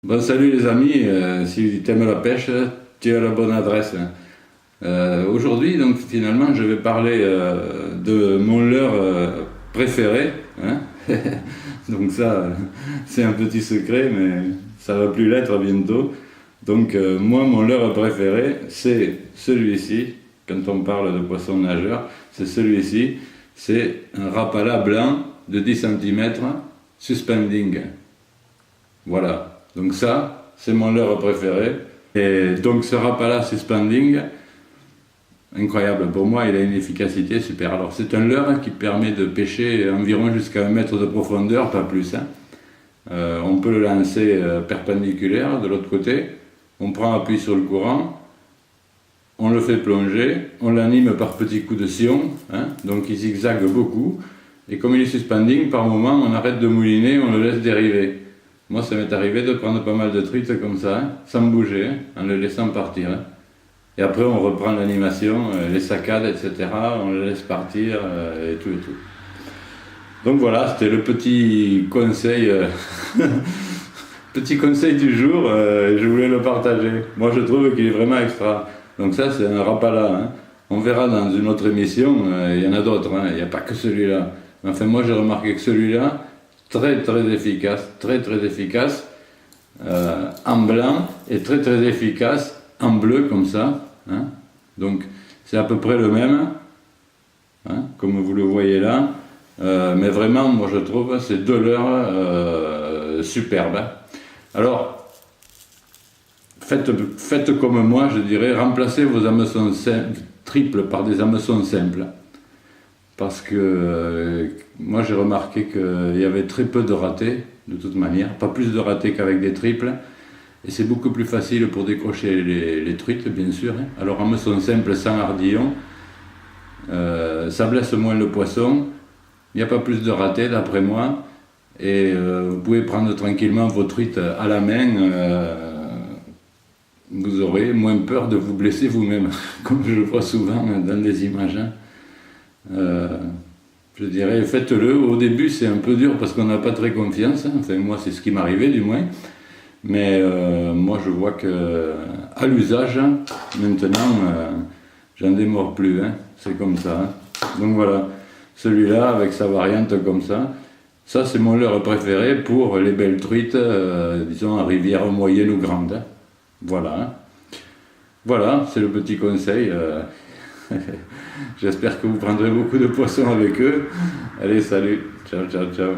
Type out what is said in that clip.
Bon, salut les amis, si tu aimes la pêche, tu es à la bonne adresse. Aujourd'hui, donc finalement, je vais parler de mon leurre préféré, hein. Donc ça, c'est un petit secret, mais ça va plus l'être bientôt. Donc moi, mon leurre préféré, c'est celui-ci. Quand on parle de poisson nageur, c'est celui-ci. C'est un rapala blanc de 10 cm suspending. Voilà, donc ça, c'est mon leurre préféré. Et donc ce rapala suspending, incroyable, pour moi il a une efficacité super. Alors c'est un leurre qui permet de pêcher environ jusqu'à 1 mètre de profondeur, pas plus, hein. On peut le lancer perpendiculaire de l'autre côté, on prend appui sur le courant, on le fait plonger, on l'anime par petits coups de sillon, hein, donc il zigzague beaucoup, et comme il est suspending, par moment on arrête de mouliner, on le laisse dériver. Moi, ça m'est arrivé de prendre pas mal de truites comme ça, hein, sans bouger, hein, en le laissant partir, hein. Et après, on reprend l'animation, les saccades, etc. On le laisse partir, et tout et tout. Donc voilà, c'était le petit conseil, petit conseil du jour, je voulais le partager. Moi, je trouve qu'il est vraiment extra. Donc ça, c'est un rapala, hein. On verra dans une autre émission, il y en a d'autres, hein, il n'y a pas que celui-là. Enfin, moi, j'ai remarqué que celui-là, très très efficace en blanc et très très efficace en bleu comme ça, hein. Donc c'est à peu près le même, hein, comme vous le voyez là, mais vraiment moi je trouve ces deux leurres superbes, hein. Alors faites comme moi, je dirais, remplacez vos hameçons triples par des hameçons simples. Parce que moi j'ai remarqué qu'il y avait très peu de ratés, de toute manière, pas plus de ratés qu'avec des triples, et c'est beaucoup plus facile pour décrocher les truites, bien sûr, hein. Alors hameçon simple sans ardillon, ça blesse moins le poisson, il n'y a pas plus de ratés d'après moi, et vous pouvez prendre tranquillement vos truites à la main, vous aurez moins peur de vous blesser vous-même, comme je le vois souvent dans des images, hein. Je dirais, faites-le. Au début, c'est un peu dur parce qu'on n'a pas très confiance, hein. Enfin, moi, c'est ce qui m'arrivait, du moins. Mais moi, je vois que à l'usage, maintenant, j'en démords plus, hein. C'est comme ça, hein. Donc voilà, celui-là, avec sa variante comme ça, c'est mon leurre préféré pour les belles truites, disons, à rivière moyenne ou grande, hein. Voilà, hein. Voilà, c'est le petit conseil. J'espère que vous prendrez beaucoup de poissons avec eux. Allez, salut, ciao, ciao, ciao.